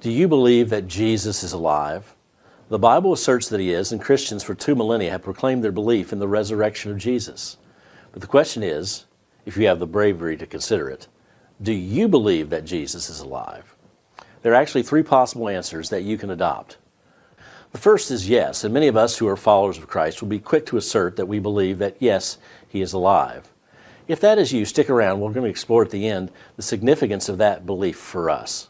Do you believe that Jesus is alive? The Bible asserts that he is, and Christians for 2 millennia have proclaimed their belief in the resurrection of Jesus. But the question is, if you have the bravery to consider it, do you believe that Jesus is alive? There are actually 3 possible answers that you can adopt. The first is yes, and many of us who are followers of Christ will be quick to assert that we believe that yes, he is alive. If that is you, stick around. We're going to explore at the end the significance of that belief for us.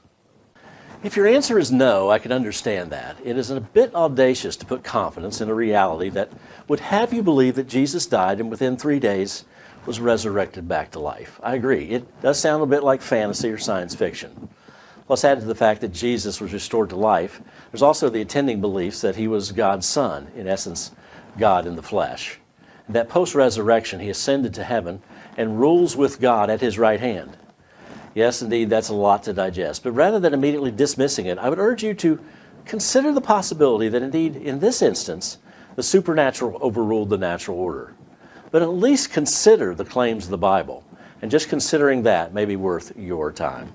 If your answer is no, I can understand that. It is a bit audacious to put confidence in a reality that would have you believe that Jesus died and within 3 days was resurrected back to life. I agree. It does sound a bit like fantasy or science fiction. Plus, added to the fact that Jesus was restored to life, there's also the attending beliefs that he was God's Son, in essence, God in the flesh. And that post-resurrection, he ascended to heaven and rules with God at his right hand. Yes, indeed, that's a lot to digest. But rather than immediately dismissing it, I would urge you to consider the possibility that indeed, in this instance, the supernatural overruled the natural order. But at least consider the claims of the Bible. And just considering that may be worth your time.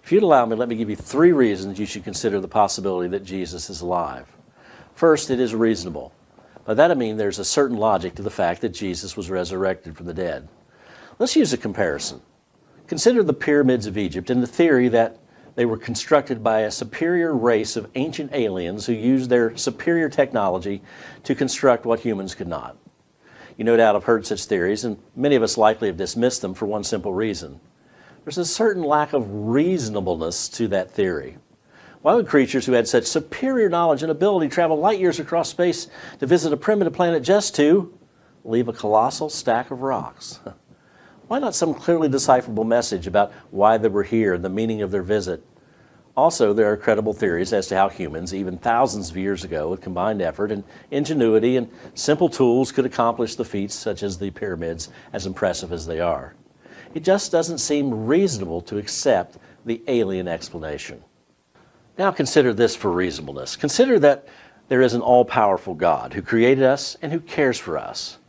If you'd allow me, let me give you 3 reasons you should consider the possibility that Jesus is alive. First, it is reasonable. By that I mean there's a certain logic to the fact that Jesus was resurrected from the dead. Let's use a comparison. Consider the pyramids of Egypt and the theory that they were constructed by a superior race of ancient aliens who used their superior technology to construct what humans could not. You no doubt have heard such theories, and many of us likely have dismissed them for one simple reason. There's a certain lack of reasonableness to that theory. Why would creatures who had such superior knowledge and ability travel light years across space to visit a primitive planet just to leave a colossal stack of rocks? Why not some clearly decipherable message about why they were here and the meaning of their visit? Also, there are credible theories as to how humans, even thousands of years ago, with combined effort and ingenuity and simple tools could accomplish the feats such as the pyramids, as impressive as they are. It just doesn't seem reasonable to accept the alien explanation. Now consider this for reasonableness. Consider that there is an all-powerful God who created us and who cares for us.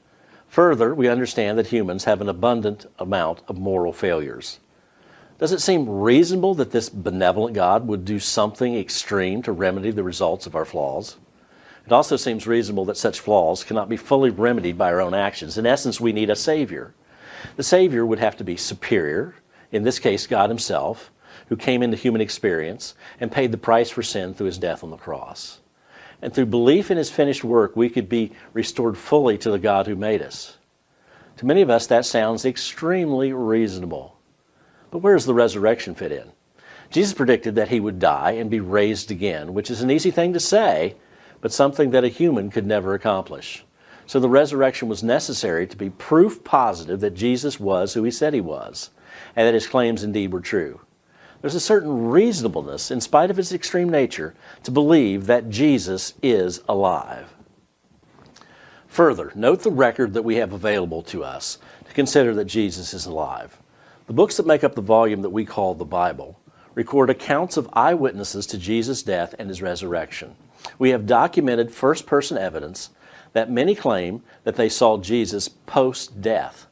Further, we understand that humans have an abundant amount of moral failures. Does it seem reasonable that this benevolent God would do something extreme to remedy the results of our flaws? It also seems reasonable that such flaws cannot be fully remedied by our own actions. In essence, we need a Savior. The Savior would have to be superior, in this case God himself, who came into human experience and paid the price for sin through his death on the cross. And through belief in his finished work, we could be restored fully to the God who made us. To many of us, that sounds extremely reasonable. But where does the resurrection fit in? Jesus predicted that he would die and be raised again, which is an easy thing to say, but something that a human could never accomplish. So the resurrection was necessary to be proof positive that Jesus was who he said he was, and that his claims indeed were true. There's a certain reasonableness, in spite of its extreme nature, to believe that Jesus is alive. Further, note the record that we have available to us to consider that Jesus is alive. The books that make up the volume that we call the Bible record accounts of eyewitnesses to Jesus' death and his resurrection. We have documented first-person evidence that many claim that they saw Jesus post-death.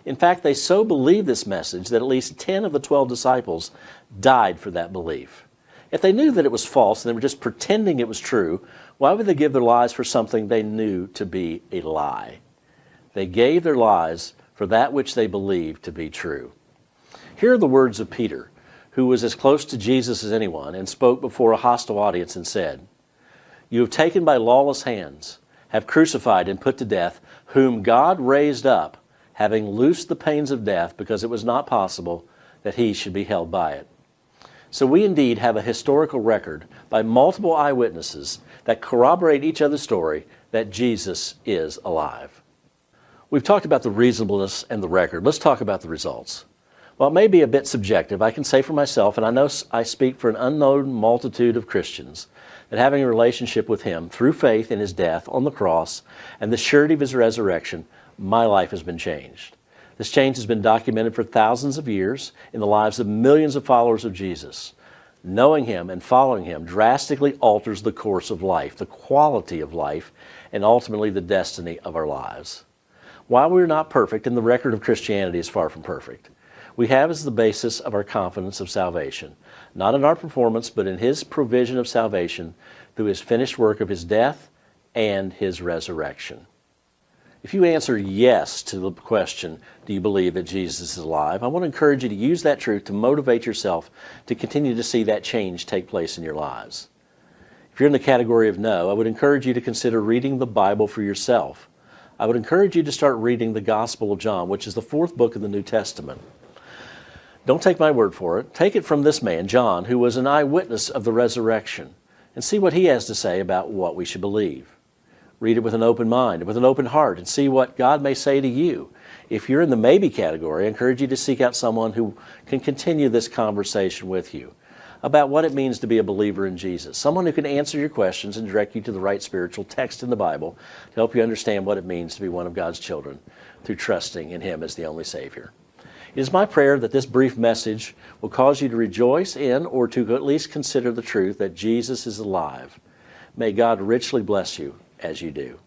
In fact, they so believed this message that at least 10 of the 12 disciples died for that belief. If they knew that it was false and they were just pretending it was true, why would they give their lives for something they knew to be a lie? They gave their lives for that which they believed to be true. Here are the words of Peter, who was as close to Jesus as anyone and spoke before a hostile audience and said, "You have taken by lawless hands, have crucified and put to death, whom God raised up, having loosed the pains of death, because it was not possible that he should be held by it." So we indeed have a historical record by multiple eyewitnesses that corroborate each other's story that Jesus is alive. We've talked about the reasonableness and the record. Let's talk about the results. While it may be a bit subjective, I can say for myself, and I know I speak for an unknown multitude of Christians, that having a relationship with him through faith in his death on the cross and the surety of his resurrection, my life has been changed. This change has been documented for thousands of years in the lives of millions of followers of Jesus. Knowing him and following him drastically alters the course of life, the quality of life, and ultimately the destiny of our lives. While we're not perfect, and the record of Christianity is far from perfect, we have as the basis of our confidence of salvation, not in our performance, but in His provision of salvation through His finished work of His death and His resurrection. If you answer yes to the question, do you believe that Jesus is alive? I want to encourage you to use that truth to motivate yourself to continue to see that change take place in your lives. If you're in the category of no, I would encourage you to consider reading the Bible for yourself. I would encourage you to start reading the Gospel of John, which is the 4th book of the New Testament. Don't take my word for it. Take it from this man, John, who was an eyewitness of the resurrection, and see what he has to say about what we should believe. Read it with an open mind, with an open heart, and see what God may say to you. If you're in the maybe category, I encourage you to seek out someone who can continue this conversation with you about what it means to be a believer in Jesus. Someone who can answer your questions and direct you to the right spiritual text in the Bible to help you understand what it means to be one of God's children through trusting in Him as the only Savior. It is my prayer that this brief message will cause you to rejoice in, or to at least consider the truth that Jesus is alive. May God richly bless you as you do.